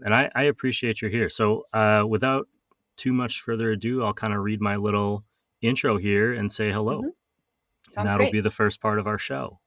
And I appreciate you're here. So without too much further ado, I'll kind of read my little intro here and say hello. hmm And Sounds that'll great. be the first part of our show.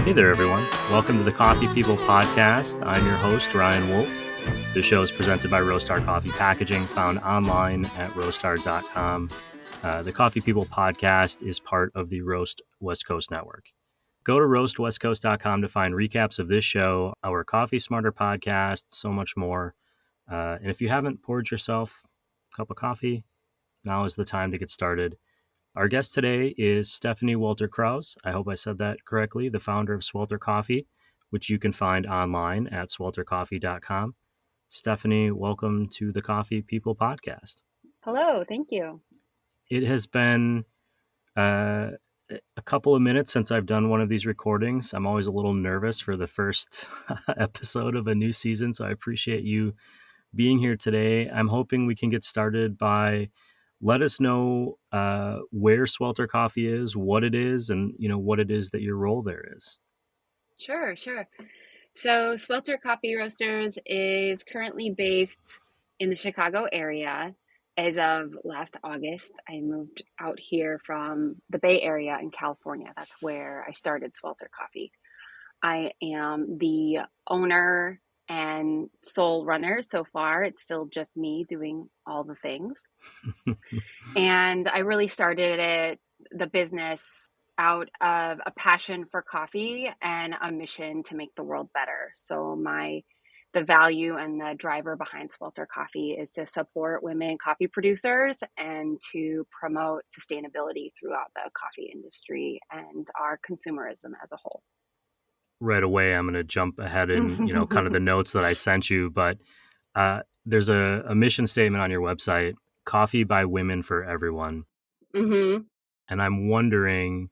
Hey there, everyone. Welcome to the Coffee People podcast. I'm your host, Ryan Woldt. The show is presented by Roastar Coffee Packaging, found online at roastar.com. The Coffee People podcast is part of the Roast West Coast Network. Go to roastwestcoast.com to find recaps of this show, our Coffee Smarter podcast, so much more. And if you haven't poured yourself a cup of coffee, now is the time to get started. Our guest today is Stephanie Welter-Krause. I hope I said that correctly, the founder of Swelter Coffee, which you can find online at sweltercoffee.com. Stephanie, welcome to the Coffee People podcast. Hello, thank you. It has been a couple of minutes since I've done one of these recordings. I'm always a little nervous for the first episode of a new season, so I appreciate you being here today. I'm hoping we can get started by let us know where Swelter Coffee is, what it is, and what it is that your role there is. Sure. So, Swelter Coffee Roasters is currently based in the Chicago area. As of last August, I moved out here from the Bay Area in California. That's where I started Swelter Coffee. I am the owner and sole runner so far. It's still just me doing all the things. And I really started the business out of a passion for coffee and a mission to make the world better. So the value and the driver behind Swelter Coffee is to support women coffee producers and to promote sustainability throughout the coffee industry and our consumerism as a whole. Right away, I'm going to jump ahead in, kind of the notes that I sent you, but there's a mission statement on your website, Coffee by Women for Everyone. hmm And I'm wondering,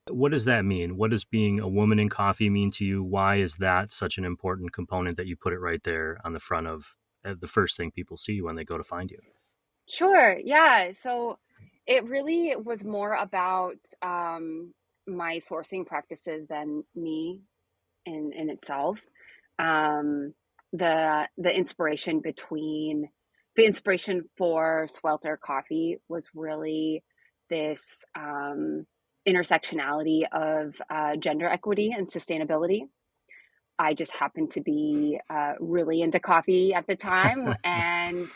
what does that mean? What does being a woman in coffee mean to you? Why is that such an important component that you put it right there on the front of the first thing people see when they go to find you? Sure. Yeah. So it really was more about my sourcing practices than me in itself. Um, the inspiration the inspiration for Swelter Coffee was really this intersectionality of gender equity and sustainability. I just happened to be really into coffee at the time and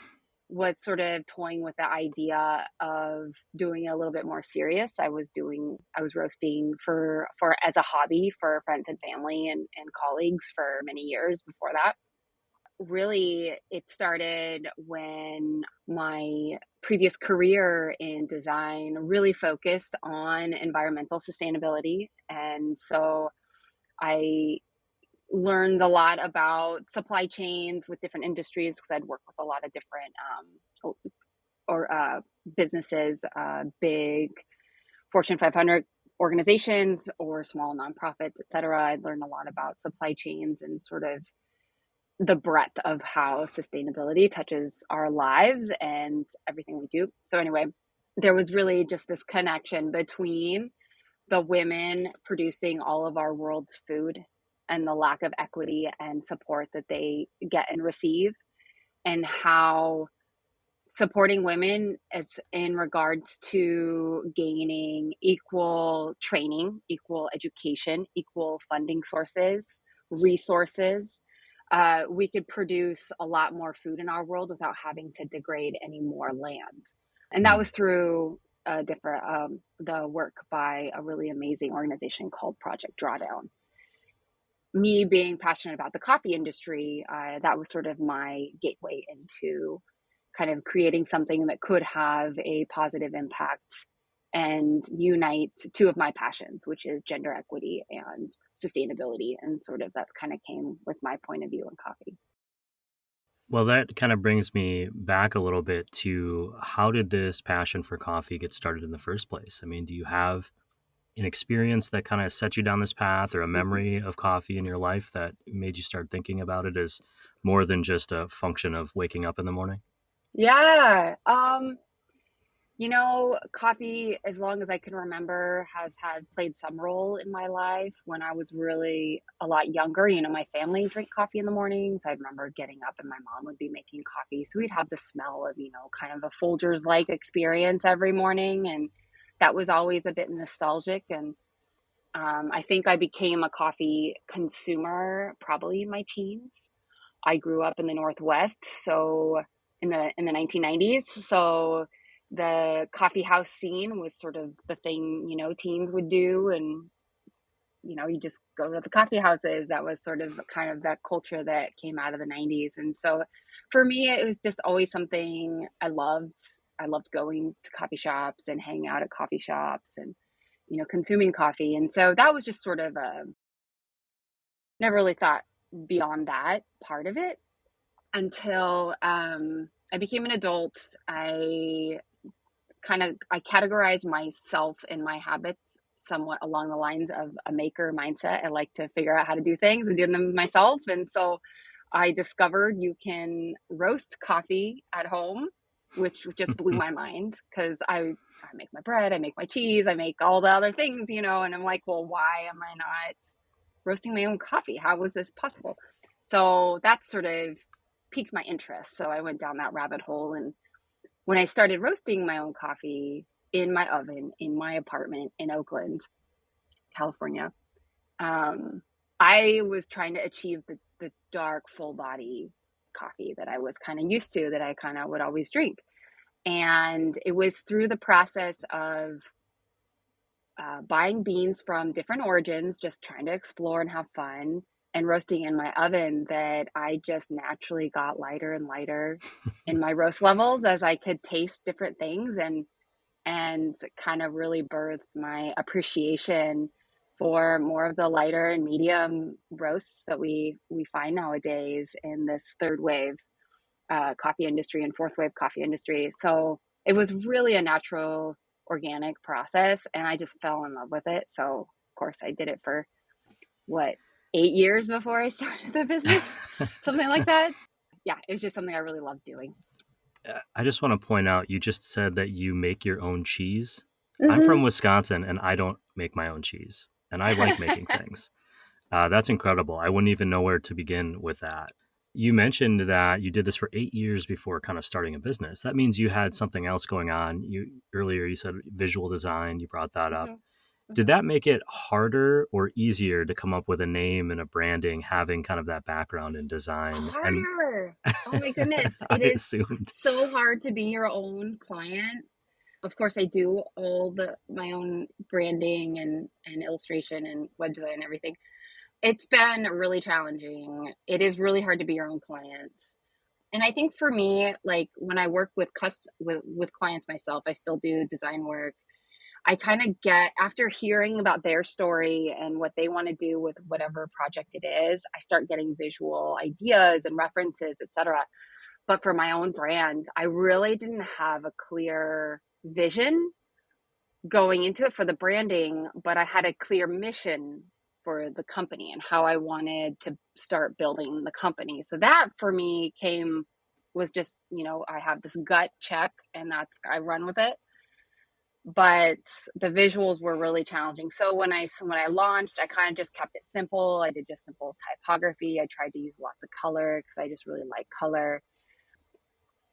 was sort of toying with the idea of doing it a little bit more serious. I was roasting for as a hobby for friends and family and colleagues for many years before that. Really, it started when my previous career in design really focused on environmental sustainability. And so I learned a lot about supply chains with different industries because I'd worked with a lot of different or businesses, big Fortune 500 organizations or small nonprofits, et cetera. I learned a lot about supply chains and sort of the breadth of how sustainability touches our lives and everything we do. So anyway, there was really just this connection between the women producing all of our world's food and the lack of equity and support that they get and receive, and how supporting women as in regards to gaining equal training, equal education, equal funding sources, resources, we could produce a lot more food in our world without having to degrade any more land. And that Hmm. was through the work by a really amazing organization called Project Drawdown. Me being passionate about the coffee industry, that was sort of my gateway into kind of creating something that could have a positive impact and unite two of my passions, which is gender equity and sustainability. And sort of that kind of came with my point of view on coffee. Well, that kind of brings me back a little bit to how did this passion for coffee get started in the first place? I mean, do you have an experience that kind of set you down this path, or a memory of coffee in your life that made you start thinking about it as more than just a function of waking up in the morning? Yeah. Coffee, as long as I can remember, has had played some role in my life. When I was really a lot younger, my family drank coffee in the mornings. I remember getting up and my mom would be making coffee. So we'd have the smell of, kind of a Folgers like experience every morning. And that was always a bit nostalgic. And I think I became a coffee consumer probably in my teens. I grew up in the Northwest, so in the 1990s. So the coffee house scene was sort of the thing, teens would do, and you just go to the coffee houses. That was sort of kind of that culture that came out of the 90s. And so for me, it was just always something I loved. I loved going to coffee shops and hanging out at coffee shops and consuming coffee. And so that was just sort of never really thought beyond that part of it until I became an adult. I categorize myself and my habits somewhat along the lines of a maker mindset. I like to figure out how to do things and do them myself. And so I discovered you can roast coffee at home, which just blew my mind because I make my bread, I make my cheese, I make all the other things, and I'm like, well, why am I not roasting my own coffee? How was this possible? So that sort of piqued my interest. So I went down that rabbit hole. And when I started roasting my own coffee in my oven in my apartment in Oakland, California, I was trying to achieve the dark, full body coffee that I was kind of used to, that I kind of would always drink. And it was through the process of buying beans from different origins, just trying to explore and have fun, and roasting in my oven that I just naturally got lighter and lighter in my roast levels as I could taste different things, and kind of really birthed my appreciation for more of the lighter and medium roasts that we find nowadays in this third wave coffee industry and fourth wave coffee industry. So it was really a natural, organic process, and I just fell in love with it. So of course I did it for what, 8 years before I started the business, something like that. Yeah, it was just something I really loved doing. I just want to point out, you just said that you make your own cheese. I'm Mm-hmm. from Wisconsin and I don't make my own cheese, and I like making things. That's incredible. I wouldn't even know where to begin with that. You mentioned that you did this for 8 years before kind of starting a business. That means you had something else going on. You said visual design, you brought that up. Mm-hmm. Did Mm-hmm. that make it harder or easier to come up with a name and a branding, having kind of that background in design? And Harder. Oh my goodness. I It is assumed. so hard to be your own client. Of course, I do all the my own branding and illustration and web design and everything. It's been really challenging. It is really hard to be your own client. And I think for me, like when I work with clients myself, I still do design work. I kind of get, after hearing about their story and what they want to do with whatever project it is, I start getting visual ideas and references, etc. But for my own brand, I really didn't have a clear vision going into it for the branding, but I had a clear mission for the company and how I wanted to start building the company. So that for me was just, I have this gut check and I run with it. But the visuals were really challenging. So when I launched, I kind of just kept it simple. I did just simple typography. I tried to use lots of color because I just really like color.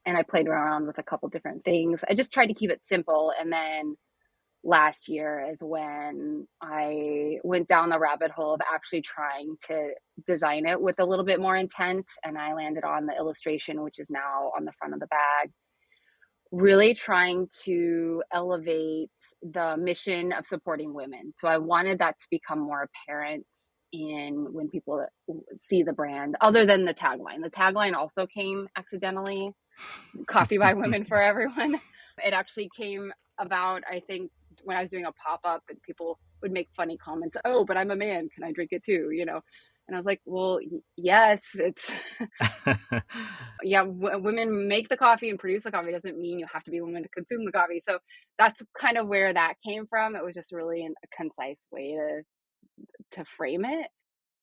And I played around with a couple different things. I just tried to keep it simple. And then last year is when I went down the rabbit hole of actually trying to design it with a little bit more intent. And I landed on the illustration, which is now on the front of the bag, really trying to elevate the mission of supporting women. So I wanted that to become more apparent in when people see the brand, other than the tagline. The tagline also came accidentally, coffee by women for everyone. It actually came about, I think, when I was doing a pop-up and people would make funny comments. Oh, but I'm a man. Can I drink it too? And I was like, well, yes, it's, yeah, women make the coffee and produce the coffee doesn't mean you have to be a woman to consume the coffee. So that's kind of where that came from. It was just really a concise way to frame it.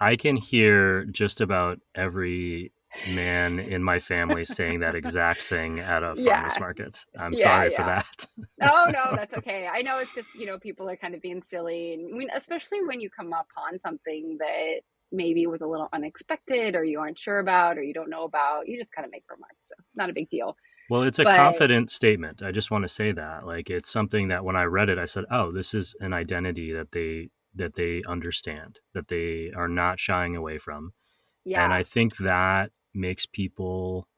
I can hear just about every man in my family saying that exact thing at a farmer's Yeah, market. I'm yeah, sorry for yeah. that. No, no, that's okay. I know it's just, people are kind of being silly. And especially when you come upon something that maybe was a little unexpected or you aren't sure about or you don't know about, you just kind of make remarks. So not a big deal. Well, it's a But confident statement. I just want to say that. Like it's something that when I read it, I said, "Oh, this is an identity that they understand, that they are not shying away from." And yeah. I think that makes people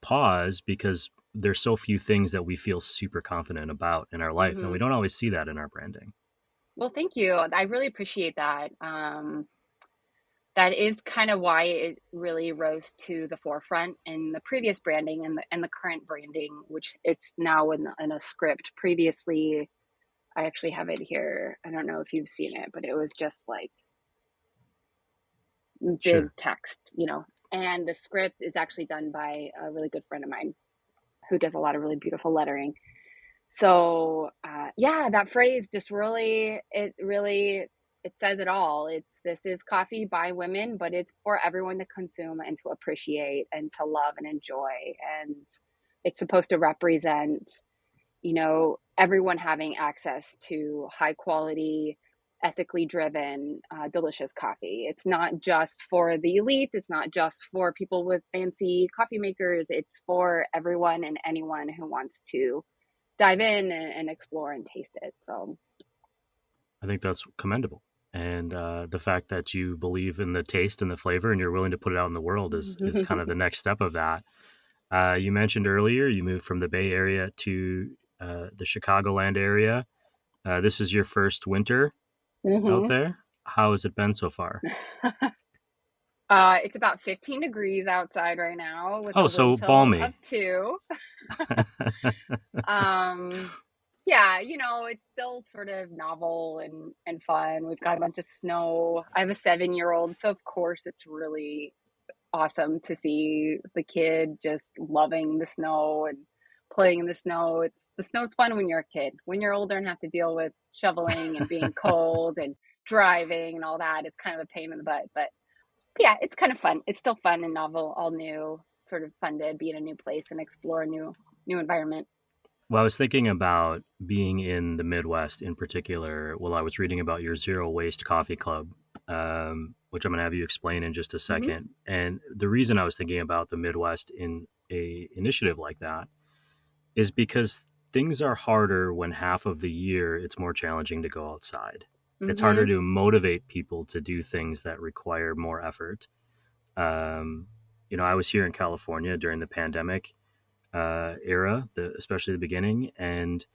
pause because there's so few things that we feel super confident about in our life, and we Hmm. don't always see that in our branding. Well, thank you. I really appreciate that. That is kind of why it really rose to the forefront in the previous branding and the current branding, which it's now in a script. Previously, I actually have it here. I don't know if you've seen it, but it was just like big Sure. text. And the script is actually done by a really good friend of mine who does a lot of really beautiful lettering. So, yeah, that phrase just really, it says it all. This is coffee by women, but it's for everyone to consume and to appreciate and to love and enjoy. And it's supposed to represent, everyone having access to high quality, ethically driven, delicious coffee. It's not just for the elite. It's not just for people with fancy coffee makers. It's for everyone and anyone who wants to dive in and explore and taste it. So, I think that's commendable. And the fact that you believe in the taste and the flavor and you're willing to put it out in the world is kind of the next step of that. You mentioned earlier you moved from the Bay Area to the Chicagoland area. This is your first winter out hmm there. How has it been so far? it's about 15 degrees outside right now with Oh, a wind so chill balmy. of 2. Um, yeah, it's still sort of novel and fun. We've got a bunch of snow. I have a 7-year-old, so of course it's really awesome to see the kid just loving the snow and playing in the snow. The snow's fun when you're a kid. When you're older and have to deal with shoveling and being cold and driving and all that, it's kind of a pain in the butt. But yeah, it's kind of fun. It's still fun and novel, all new, sort of fun to be in a new place and explore a new environment. Well, I was thinking about being in the Midwest in particular while I was reading about your zero waste coffee club, which I'm going to have you explain in just a Hmm. second. And the reason I was thinking about the Midwest in a initiative like that is because things are harder when half of the year it's more challenging to go outside. It's harder Hmm. to motivate people to do things that require more effort. Um, I was here in California during the pandemic era, especially the beginning, and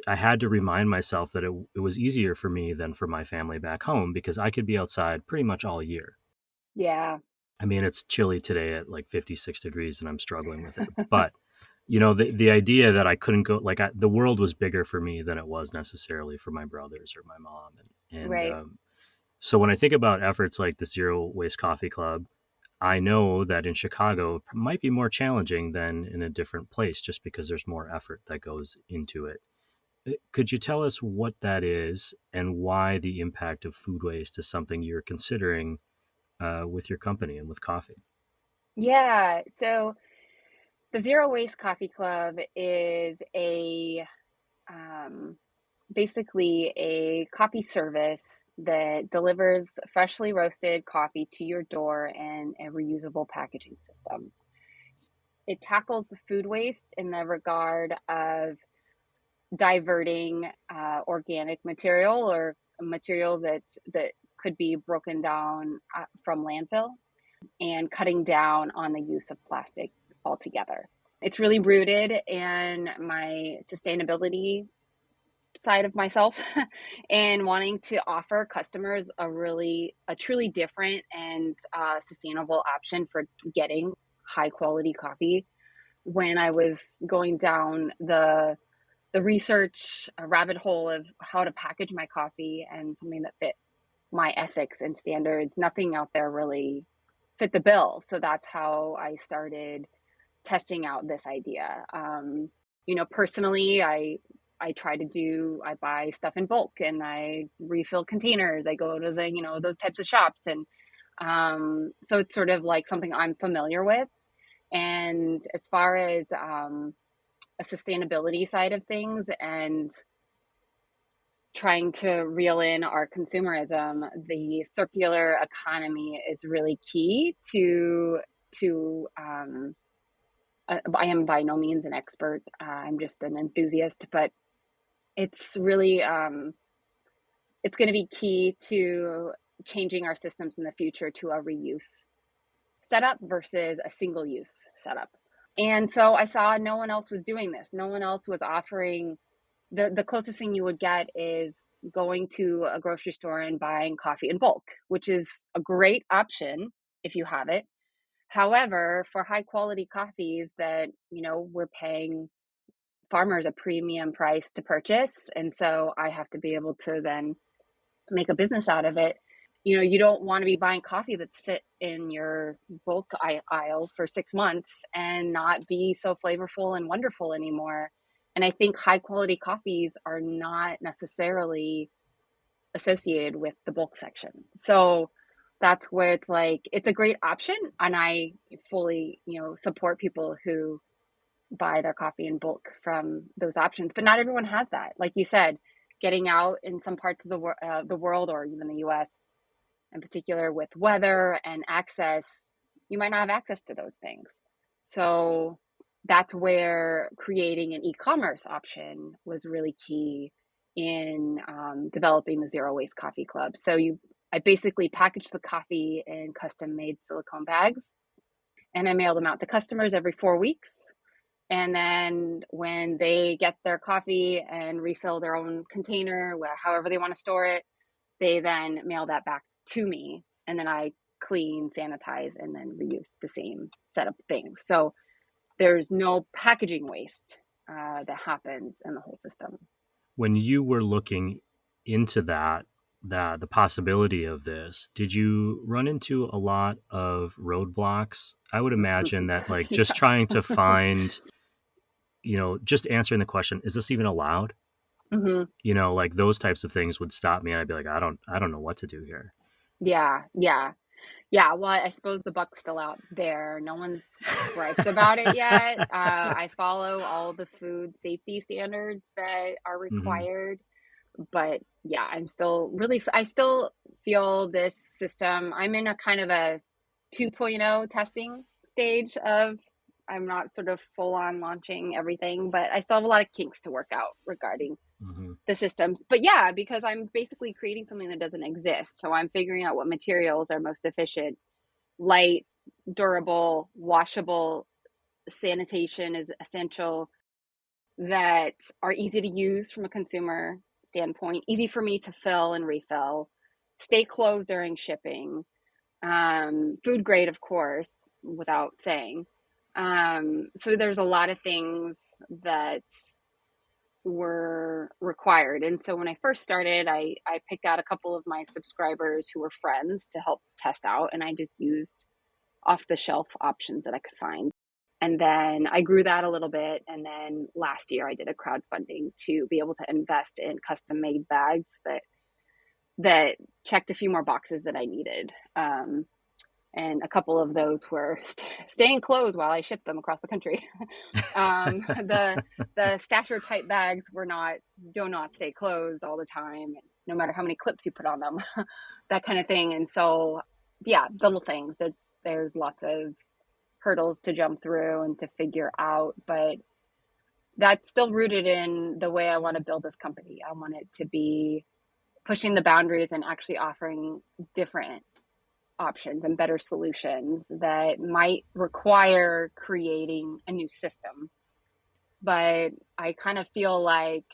I had to remind myself that it was easier for me than for my family back home because I could be outside pretty much all year. Yeah. I mean, it's chilly today at like 56 degrees and I'm struggling with it. But, the idea that I couldn't go, like, the world was bigger for me than it was necessarily for my brothers or my mom. And Right. so when I think about efforts like the Zero Waste Coffee Club, I know that in Chicago it might be more challenging than in a different place just because there's more effort that goes into it. Could you tell us what that is and why the impact of food waste is something you're considering with your company and with coffee? Yeah. So the Zero Waste Coffee Club is um, basically a coffee service that delivers freshly roasted coffee to your door in a reusable packaging system. It tackles food waste in the regard of diverting organic material or material that could be broken down from landfill and cutting down on the use of plastic altogether. It's really rooted in my sustainability side of myself and wanting to offer customers a truly different and sustainable option for getting high quality coffee. When I was going down the research rabbit hole of how to package my coffee and something that fit my ethics and standards. Nothing out there really fit the bill. So that's how I started testing out this idea. Personally, I buy stuff in bulk and I refill containers. I go to those types of shops. And so it's sort of like something I'm familiar with. And as far as a sustainability side of things and trying to reel in our consumerism, the circular economy is really key to I am by no means an expert. I'm just an enthusiast, but it's really it's going to be key to changing our systems in the future to a reuse setup versus a single use setup. And so I saw no one else was doing this. No one else was offering the closest thing you would get is going to a grocery store and buying coffee in bulk, which is a great option if you have it. However, for high quality coffees that, we're paying farmers a premium price to purchase. And so I have to be able to then make a business out of it. You don't want to be buying coffee that sit in your bulk aisle for 6 months and not be so flavorful and wonderful anymore. And I think high quality coffees are not necessarily associated with the bulk section. So that's where it's like, it's a great option. And I fully, support people who buy their coffee in bulk from those options. But not everyone has that. Like you said, getting out in some parts of the world or even the US in particular with weather and access, you might not have access to those things. So that's where creating an e-commerce option was really key in developing the Zero Waste Coffee Club. So I basically packaged the coffee in custom made silicone bags and I mailed them out to customers every 4 weeks. And then when they get their coffee and refill their own container, however they want to store it, they then mail that back to me. And then I clean, sanitize, and then reuse the same set of things. So there's no packaging waste that happens in the whole system. When you were looking into the possibility of this, did you run into a lot of roadblocks? I would imagine that like just Yes. trying to find, just answering the question, is this even allowed? hmm Like those types of things would stop me and I'd be like, I don't know what to do here. Yeah, yeah. Yeah, well, I suppose the buck's still out there. No one's griped about it yet. I follow all the food safety standards that are Hmm. required. But yeah, I still feel this system. I'm in a kind of a 2.0 testing stage of, I'm not sort of full on launching everything, but I still have a lot of kinks to work out regarding Hmm. the systems. But yeah, because I'm basically creating something that doesn't exist. So I'm figuring out what materials are most efficient, light, durable, washable, sanitation is essential, that are easy to use from a consumer standpoint, easy for me to fill and refill, stay closed during shipping, food grade, of course, without saying. So there's a lot of things that were required. And so when I first started, I picked out a couple of my subscribers who were friends to help test out, and I just used off the shelf options that I could find. And then I grew that a little bit. And then last year I did a crowdfunding to be able to invest in custom made bags that checked a few more boxes that I needed. And a couple of those were staying closed while I shipped them across the country. The stasher type bags do not stay closed all the time, no matter how many clips you put on them, that kind of thing. And so, yeah, little things. There's lots of hurdles to jump through and to figure out, but that's still rooted in the way I want to build this company. I want it to be pushing the boundaries and actually offering different options and better solutions that might require creating a new system. But I kind of feel like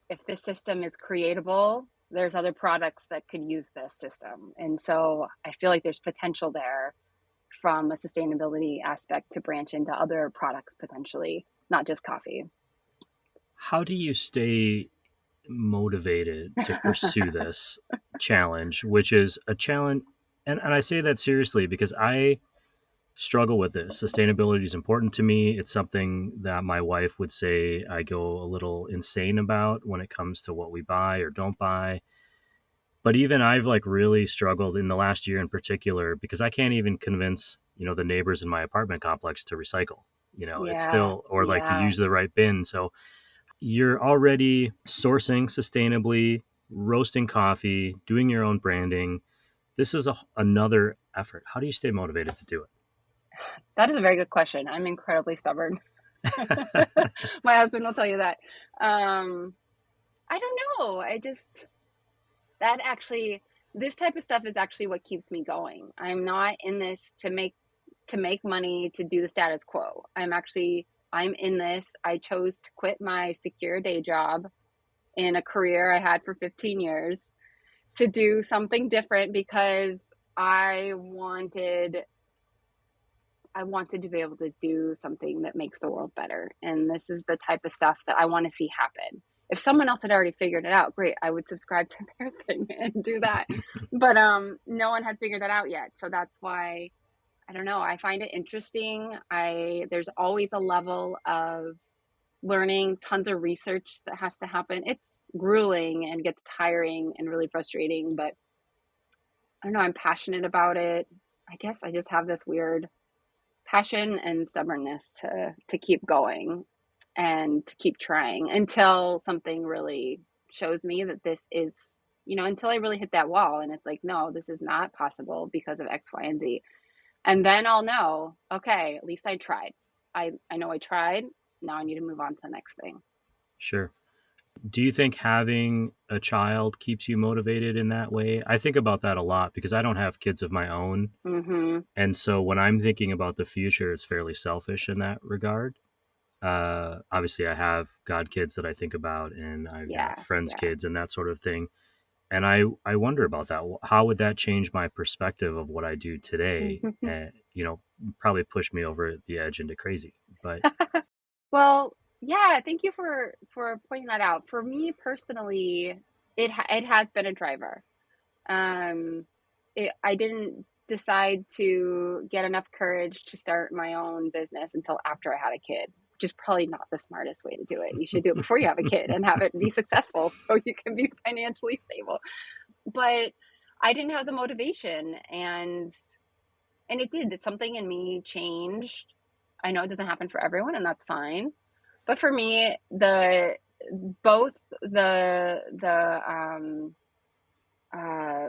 if this system is creatable, there's other products that could use this system. And so I feel like there's potential there from a sustainability aspect to branch into other products potentially, not just coffee. How do you stay motivated to pursue this challenge, which is a challenge. And I say that seriously because I struggle with this. Sustainability is important to me. It's something that my wife would say I go a little insane about when it comes to what we buy or don't buy. But even I've like really struggled in the last year in particular because I can't even convince, the neighbors in my apartment complex to recycle. It's Yeah, still, or like to yeah. use the right bin. So you're already sourcing sustainably, roasting coffee, doing your own branding. This is another effort. How do you stay motivated to do That is a very good question. I'm incredibly stubborn. it? My husband will tell you that. Um, I don't know. That actually, this type of stuff is actually what keeps me going. I'm not in this to make money to do the status quo. I'm in this. I chose to quit my secure day job in a career I had for 15 years to do something different because I wanted I wanted to be able to do something that makes the world better. And this is the type of stuff that I want to see happen. If someone else had already figured it out, great, I would subscribe to their thing and do that. But no one had figured that out yet. So that's why I don't know, I find it interesting. I There's always a level of learning, tons of research that has to happen. It's grueling and gets tiring and really frustrating, but I don't know, I'm passionate about it. I guess I just have this weird passion and stubbornness to keep going and to keep trying until something really shows me that this is, until I really hit that wall and it's like, no, this is not possible because of X, Y, and Z. And then I'll know, okay, at least I tried. I know I tried. Now I need to move on to the next thing. Sure. Do you think having a child keeps you motivated in that way? I think about that a lot because I don't have kids of my own. Mhm. And so when I'm thinking about the future, it's fairly selfish in that regard. Obviously, I have god kids that I think about, and I've got Yeah, friends' yeah. kids and that sort of thing. And I wonder about that. How would that change my perspective of what I do today? And, probably push me over the edge into crazy. But Well, yeah, thank you for pointing that out. For me personally, it has been a driver. Um, I didn't decide to get enough courage to start my own business until after I had a kid, which is probably not the smartest way to do it. You should do it before you have a kid and have it be successful so you can be financially stable. But I didn't have the motivation and it did. Something in me changed. I know it doesn't happen for everyone and that's fine. But for me, the both the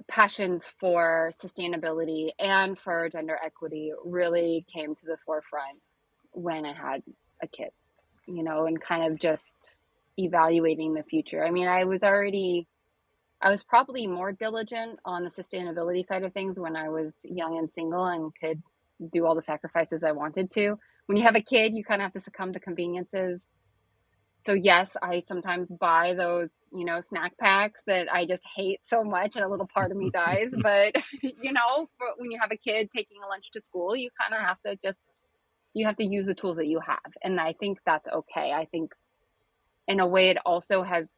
passions for sustainability and for gender equity really came to the forefront when I had a kid, and kind of just evaluating the future. I mean, I was probably more diligent on the sustainability side of things when I was young and single and could do all the sacrifices I wanted to. When you have a kid, you kind of have to succumb to conveniences. So yes, I sometimes buy those, snack packs that I just hate so much and a little part of me dies. But, when you have a kid taking a lunch to school, you kind of have to you have to use the tools that you have. And I think that's okay. I think in a way it also has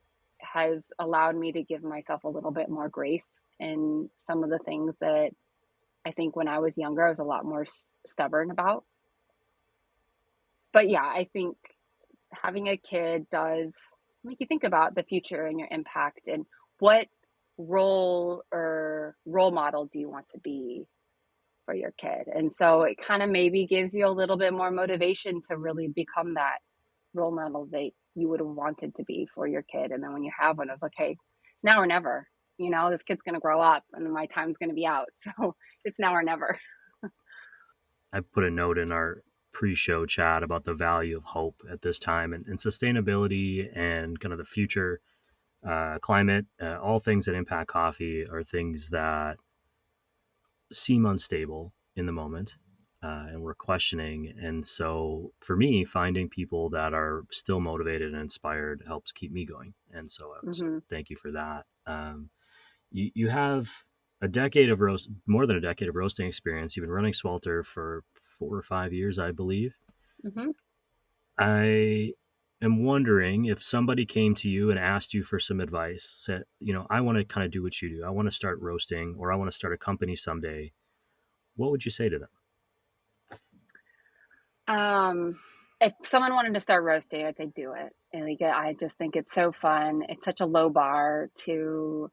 allowed me to give myself a little bit more grace in some of the things that I think when I was younger, I was a lot more stubborn about. But yeah, I think having a kid does make you think about the future and your impact and what role or role model do you want to be for your kid. And so it kind of maybe gives you a little bit more motivation to really become that role model that you would have wanted to be for your kid. And then when you have one, it's like, hey, now or never. This kid's going to grow up and my time's going to be out. So it's now or never. I put a note in our pre-show chat about the value of hope at this time and sustainability and kind of the future climate. All things that impact coffee are things that seem unstable in the moment, and we're questioning. And so for me, finding people that are still motivated and inspired helps keep me going. And so Hmm. thank you for that. You have more than a decade of roasting experience. You've been running Swelter for 4 or 5 years, I believe. Hmm. I am wondering if somebody came to you and asked you for some advice, said, I want to kind of do what you do. I want to start roasting, or I want to start a company someday. What would you say to them? Um, if someone wanted to start roasting, I'd say do it. And like, I just think it's so fun. It's such a low bar to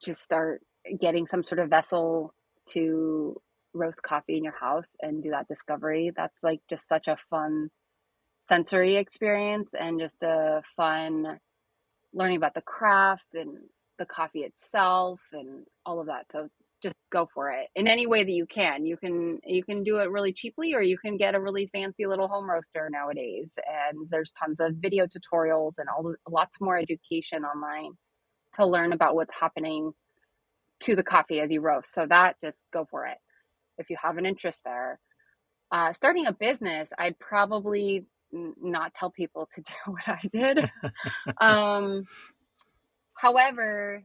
just start getting some sort of vessel to roast coffee in your house and do that discovery. That's like just such a fun sensory experience and just a fun learning about the craft and the coffee itself and all of that. So just go for it in any way that you can. You can do it really cheaply, or you can get a really fancy little home roaster nowadays. And there's tons of video tutorials and lots more education online to learn about what's happening to the coffee as you roast. So that just go for it if you have an interest there. Starting a business, I'd probably not tell people to do what I did. Um, However,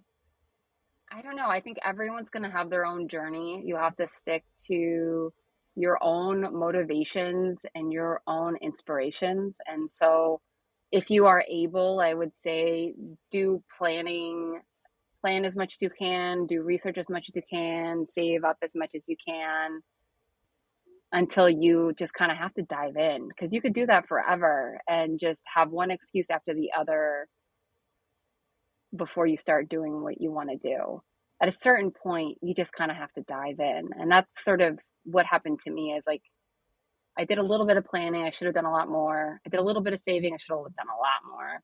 I don't know. I think everyone's going to have their own journey. You have to stick to your own motivations and your own inspirations. And so, if you are able, I would say do plan as much as you can, do research as much as you can, save up as much as you can until you just kind of have to dive in, because you could do that forever and just have one excuse after the other before you start doing what you want to do. At a certain point, you just kind of have to dive in. And that's sort of what happened to me is like, I did a little bit of planning. I should have done a lot more. I did a little bit of saving. I should have done a lot more.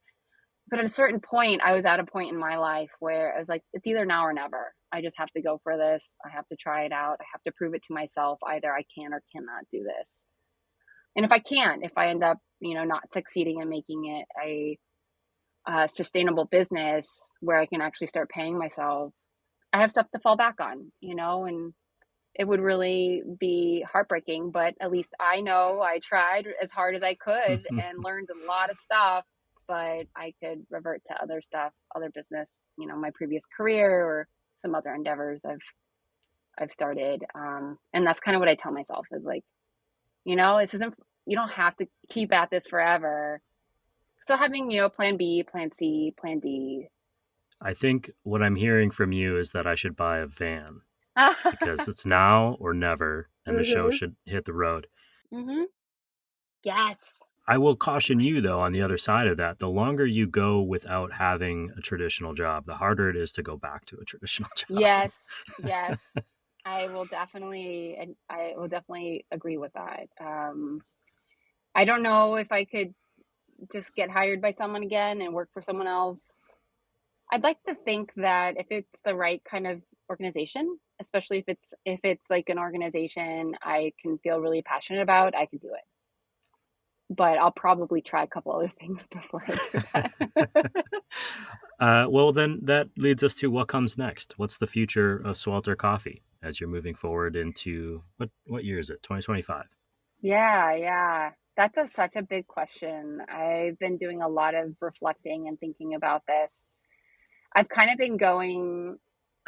But at a certain point, I was at a point in my life where I was like, it's either now or never. I just have to go for this. I have to try it out. I have to prove it to myself. Either I can or cannot do this. And if I can't, if I end up, not succeeding and making it a sustainable business where I can actually start paying myself, I have stuff to fall back on, and it would really be heartbreaking, but at least I know I tried as hard as I could and learned a lot of stuff, but I could revert to other stuff, other business, my previous career or some other endeavors I've started. And that's kind of what I tell myself is like, this isn't, you don't have to keep at this forever. So having, plan B, plan C, plan D. I think what I'm hearing from you is that I should buy a van because it's now or never, and the show Mm-hmm. should hit the road. Mm-hmm. Yes. I will caution you, though, on the other side of that, the longer you go without having a traditional job, the harder it is to go back to a traditional job. Yes. Yes. I will definitely agree with that. I don't know if I could just get hired by someone again and work for someone else. I'd like to think that if it's the right kind of organization, especially if it's like an organization I can feel really passionate about, I could do it. But I'll probably try a couple other things before I do that. Well, then that leads us to what comes next. What's the future of Swelter Coffee as you're moving forward into what year is it? 2025. Yeah, yeah. That's such a big question. I've been doing a lot of reflecting and thinking about this. I've kind of been going,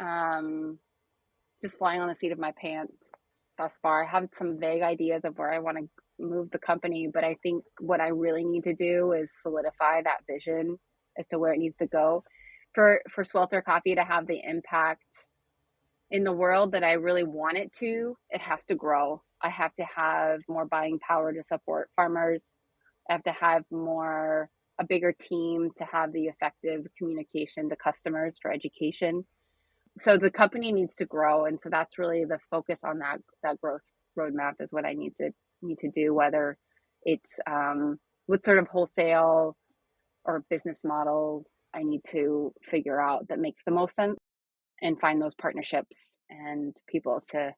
um, just flying on the seat of my pants thus far. I have some vague ideas of where I want to move the company, but I think what I really need to do is solidify that vision as to where it needs to go. For Swelter Coffee to have the impact in the world that I really want it to, it has to grow. I have to have more buying power to support farmers. I have to have a bigger team to have the effective communication to customers for education. So the company needs to grow, and so that's really the focus on that growth roadmap is what I need to do. Whether it's what sort of wholesale or business model I need to figure out that makes the most sense, and find those partnerships and people to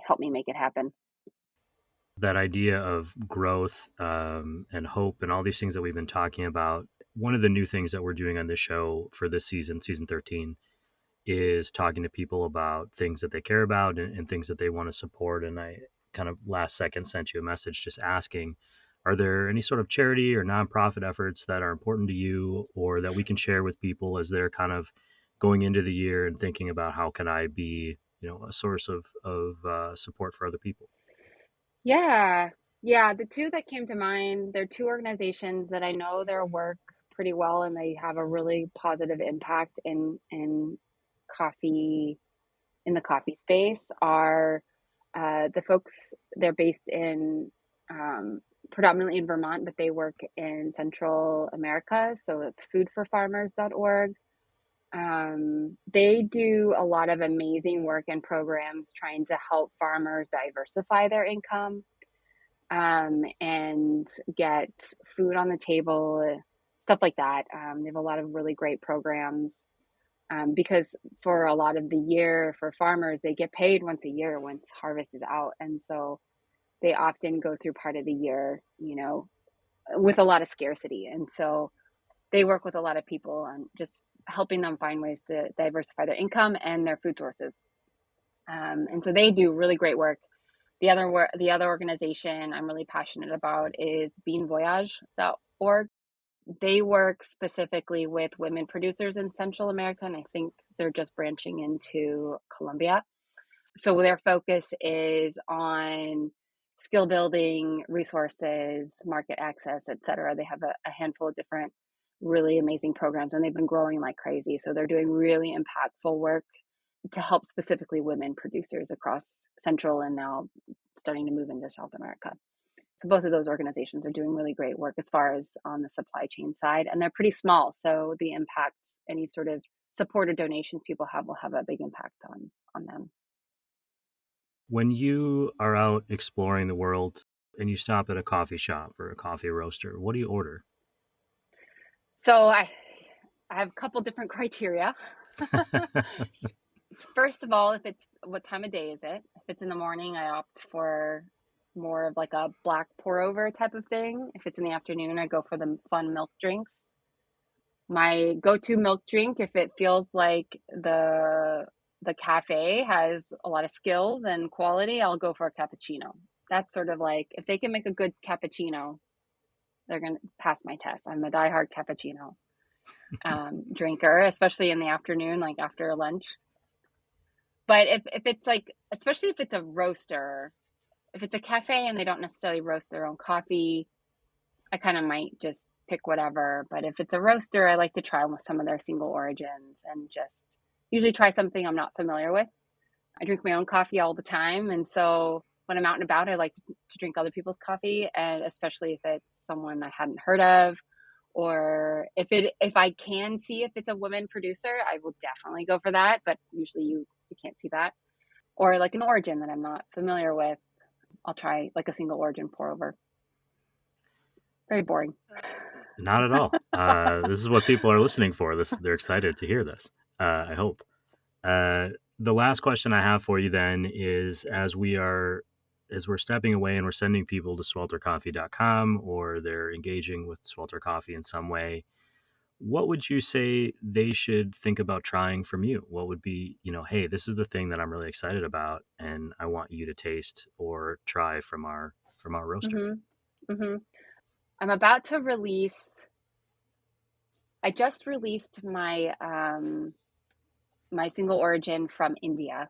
help me make it happen. That idea of growth and hope and all these things that we've been talking about. One of the new things that we're doing on this show for this season 13, is talking to people about things that they care about and things that they want to support. And I kind of last second sent you a message just asking, are there any sort of charity or nonprofit efforts that are important to you or that we can share with people as they're kind of going into the year and thinking about how can I be, a source of support for other people? Yeah. Yeah, the two that came to mind, they're two organizations that I know their work pretty well, and they have a really positive impact in coffee in the coffee space are the folks, they're based in um, predominantly in Vermont, but they work in Central America. So it's foodforfarmers.org. They do a lot of amazing work and programs trying to help farmers diversify their income and get food on the table, stuff like that. They have a lot of really great programs because for a lot of the year for farmers, they get paid once a year once harvest is out. And so they often go through part of the year, with a lot of scarcity. And so they work with a lot of people on just helping them find ways to diversify their income and their food sources. And so they do really great work. The other organization I'm really passionate about is beanvoyage.org. They work specifically with women producers in Central America, and I think they're just branching into Colombia. So their focus is on skill building, resources, market access, et cetera. They have a handful of different really amazing programs, and they've been growing like crazy. So they're doing really impactful work to help specifically women producers across Central and now starting to move into South America. So both of those organizations are doing really great work as far as on the supply chain side, and they're pretty small. So the impacts, any sort of support or donations people have will have a big impact on them. When you are out exploring the world and you stop at a coffee shop or a coffee roaster, what do you order? So I have a couple different criteria. First of all, if it's what time of day is it? If it's in the morning, I opt for more of like a black pour over type of thing. If it's in the afternoon, I go for the fun milk drinks. My go-to milk drink, if it feels like the cafe has a lot of skills and quality, I'll go for a cappuccino. That's sort of like if they can make a good cappuccino, they're gonna pass my test. I'm a diehard cappuccino drinker, especially in the afternoon, like after lunch. But if it's like, especially if it's a roaster, if it's a cafe and they don't necessarily roast their own coffee, I kind of might just pick whatever. But if it's a roaster, I like to try with some of their single origins and just usually try something I'm not familiar with. I drink my own coffee all the time. And so when I'm out and about, I like to drink other people's coffee. And especially if it's someone I hadn't heard of, or if I can see if it's a woman producer, I will definitely go for that. But usually you can't see that. Or like an origin that I'm not familiar with, I'll try like a single origin pour over. Very boring. Not at all. This is what people are listening for. They're excited to hear this. I hope. Uh, the last question I have for you then is as we're stepping away and we're sending people to sweltercoffee.com or they're engaging with Swelter Coffee in some way, what would you say they should think about trying from you? What would be, hey, this is the thing that I'm really excited about and I want you to taste or try from our roaster. hmm hmm I'm about to release. I just released my single origin from India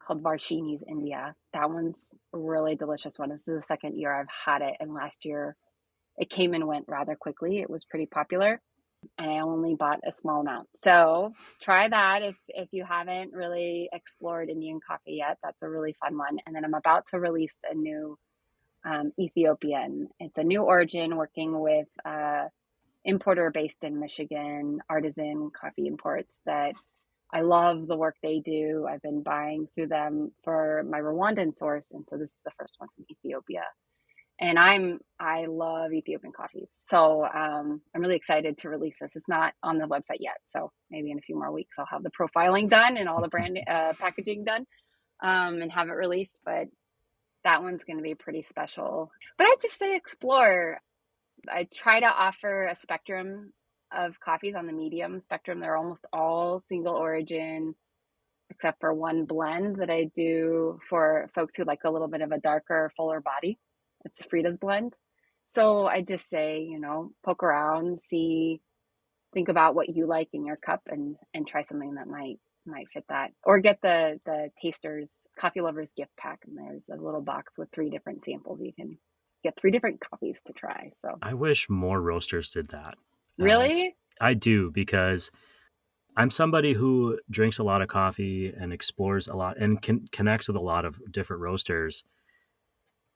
called Varshini's India. That one's a really delicious one. This is the second year I've had it, and last year it came and went rather quickly. It was pretty popular, and I only bought a small amount. So try that if you haven't really explored Indian coffee yet. That's a really fun one. And then I'm about to release a new Ethiopian. It's a new origin working with importer based in Michigan, Artisan Coffee Imports, that I love the work they do. I've been buying through them for my Rwandan source, and so this is the first one from Ethiopia. And I love Ethiopian coffees, so I'm really excited to release this. It's not on the website yet, so maybe in a few more weeks I'll have the profiling done and all the brand packaging done, and have it released. But that one's going to be pretty special. But I just say explore. I try to offer a spectrum of coffees on the medium spectrum. They're almost all single origin, except for one blend that I do for folks who like a little bit of a darker, fuller body. It's Frida's blend. So I just say, poke around, see, think about what you like in your cup and try something that might fit that. Or get the tasters coffee lovers gift pack, and there's a little box with 3 different samples get 3 different coffees to try. So I wish more roasters did that. really? I do, because I'm somebody who drinks a lot of coffee and explores a lot and connects with a lot of different roasters.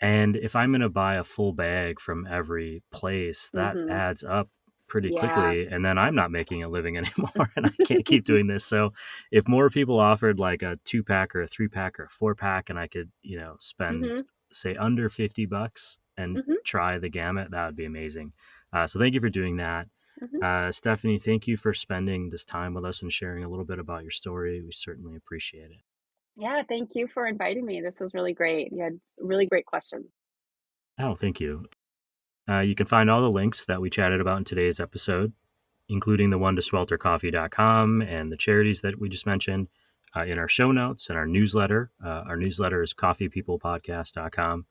And if I'm going to buy a full bag from every place, that Mhm. adds up pretty Yeah. quickly. And then I'm not making a living anymore and I can't keep doing this. So if more people offered like a 2-pack or a 3-pack or a 4-pack, and I could, spend, Mhm. say, under $50 and Mhm. try the gamut, that would be amazing. So thank you for doing that. Mhm. Stephanie, thank you for spending this time with us and sharing a little bit about your story. We certainly appreciate it. Yeah, thank you for inviting me. This was really great. You had really great questions. Oh, thank you. You can find all the links that we chatted about in today's episode, including the one to sweltercoffee.com and the charities that we just mentioned, in our show notes and our newsletter. Our newsletter is coffeepeoplepodcast.com.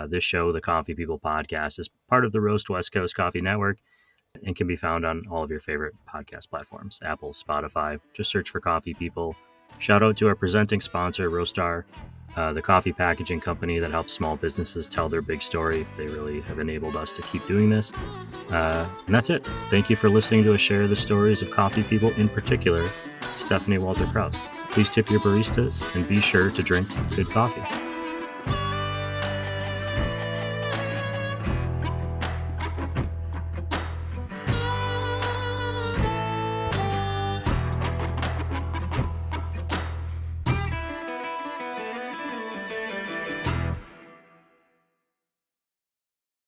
This show, the Coffee People Podcast, is part of the Roast West Coast Coffee Network and can be found on all of your favorite podcast platforms: Apple, Spotify. Just search for Coffee People. Shout out to our presenting sponsor, Roastar, the coffee packaging company that helps small businesses tell their big story. They really have enabled us to keep doing this. And that's it. Thank you for listening to us share the stories of coffee people, in particular, Stephanie Welter-Krause. Please tip your baristas and be sure to drink good coffee.